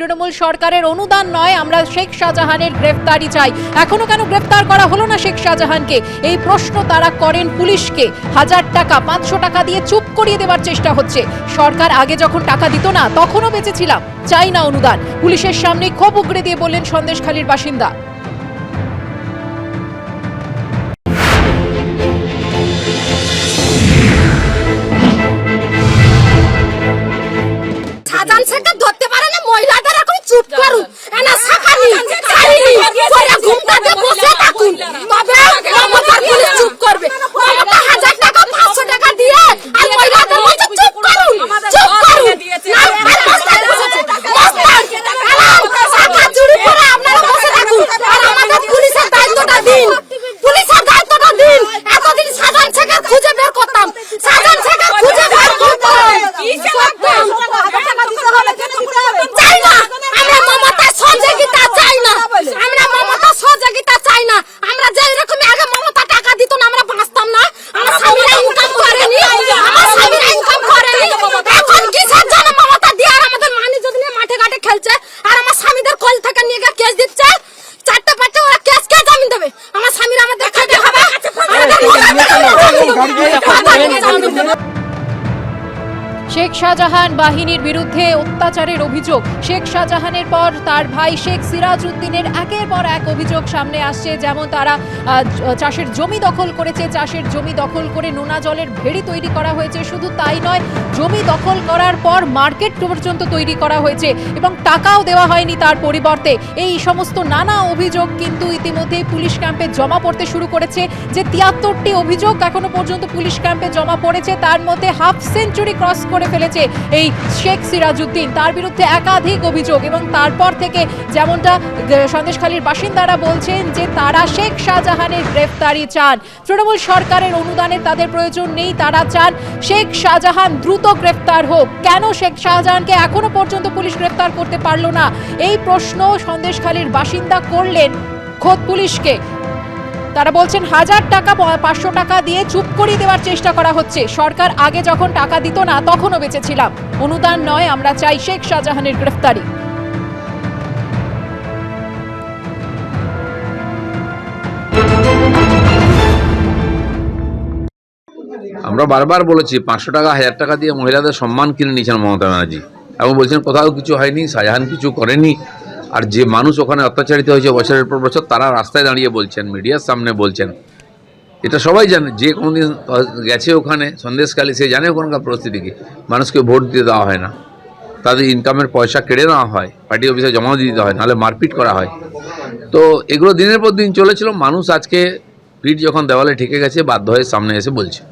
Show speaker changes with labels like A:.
A: তৃণমূল সরকারের অনুদান নয়, আমরা শেখ শাহজাহানের গ্রেফতারি চাই। এখনো কেন গ্রেফতার করা হলো না শেখ শাহজাহানকে, এই প্রশ্ন তারা করেন পুলিশকে। 1000 টাকা 500 টাকা দিয়ে চুপ করিয়ে দেওয়ার চেষ্টা হচ্ছে। সরকার আগে যখন টাকা দিত না তখনও বেঁচেছিলাম, চাই না অনুদান। পুলিশের সামনে ক্ষোভ উগড়ে দিয়ে বললেন সন্দেশখালীর বাসিন্দা।
B: ধরতে পারে না মহিলাদের এখন চুপ করুন, এনা সাকানি ছাড়িনি কইরা ঘুমটাতে বসে থাকুন, তবে মমতার পুলিশ চুপ করবে। মমতা 1000 টাকা 500 টাকা দিয়ে আর মহিলাদের বলছে চুপ করুন, চুপ করুন। না আর মস্তান বসেছে, মস্তান সাকা চুরি করে আপনারা বসে থাকুন আর আমাদের পুলিশের দায়িত্বটা দিন, পুলিশের দায়িত্বটা দিন। এতদিন সাধারণ শেখের খুঁজে বের করতাম, সাধারণ শেখের খুঁজে বের করতাম, কি করতাম? চাই না আমরা মমতা সহযোগিতা, চাই না আমরা মমতা সহযোগিতা, চাই না। আমরা যে এরকম আগে মমতা টাকা দিত না আমরা বাঁচতাম না। আমার স্বামীরা ইনকাম করেনি, আমার স্বামীরা ইনকাম করেনি, এখন কিসের জন্য মমতা দিয়ে আর আমাদের মানি যদি নিয়ে মাঠে ঘাটে খেলছে আর আমার স্বামীদের কল থেকে নিয়ে গিয়ে কেস দিচ্ছে। 4টা 5টা ওরা কেস কে জামিন দেবে? আমার স্বামীরা আমাদের খেতে হবে,
A: শেখ শাহজাহান বাহিনীর বিরুদ্ধে অত্যাচারের অভিযোগ। শেখ শাহজাহানের পর তার ভাই শেখ সিরাজউদ্দিনের একের পর এক অভিযোগ সামনে আসছে। যেমন তারা চাষের জমি দখল করেছে, চাষের জমি দখল করে নোনা জলের ভেড়ি তৈরি করা হয়েছে। শুধু তাই নয়, জমি দখল করার পর মার্কেট পর্যন্ত তৈরি করা হয়েছে এবং টাকাও দেওয়া হয়নি তার পরিবর্তে। এই সমস্ত নানা অভিযোগ কিন্তু ইতিমধ্যে পুলিশ ক্যাম্পে জমা পড়তে শুরু করেছে। যে 73টি অভিযোগ এখনো পর্যন্ত পুলিশ ক্যাম্পে জমা পড়েছে, তার মধ্যে হাফ সেঞ্চুরি ক্রস করে ফেলেছে এই শেখ সিরাজউদ্দিন। তার বিরুদ্ধে একাধিক অভিযোগ এবং তারপর থেকে যেমনটা সন্দেশখালীর বাসিন্দারা বলছেন যে তারা শেখ শাহজাহানের গ্রেফতারি চান। তৃণমূল সরকারের অনুদানের তাদের প্রয়োজন নেই, তারা চান শেখ শাহজাহান দ্রুত গ্রেফতার হোক। কেন শেখ শাহজাহানকে এখনো পর্যন্ত পুলিশ গ্রেফতার করতে পারল না, এই প্রশ্ন সন্দেশখালীর বাসিন্দা করলেন খোদ পুলিশকে। তারা বলছেন 1000 টাকা 500 টাকা দিয়ে চুপ করিয়ে দেওয়ার চেষ্টা করা হচ্ছে। সরকার আগে যখন টাকা দিত না তখনও বেঁচেছিলাম, অনুদান নয়, আমরা চাই শেখ শাহজাহানের গ্রেফতারি।
C: আমরা বারবার বলেছি 500 টাকা 1000 টাকা দিয়ে মহিলাদের সম্মান কিনে নিয়েছেন মমতা ব্যানার্জি এবং বলছেন কোথাও কিছু হয়নি, শাহজাহান কিছু করেনি। আর যে মানুষ ওখানে অত্যাচারিত হয়েছে বছরের পর বছর, তারা রাস্তায় দাঁড়িয়ে বলছেন, মিডিয়ার সামনে বলছেন। এটা সবাই জানে, যে কোনোদিন গেছে ওখানে সন্দেশখালী সে জানে ওখানকার পরিস্থিতি কি। মানুষকে ভোট দিয়ে দেওয়া হয় না, তাদের ইনকামের পয়সা কেড়ে নেওয়া হয়, পার্টি অফিসে জমা দিয়ে দিতে হয়, নাহলে মারপিট করা হয়। তো এগুলো দিনের পর দিন চলেছিল। মানুষ আজকে পিঠ যখন দেওয়ালে ঠেকে গেছে বাধ্য হয়ে সামনে এসে বলছে।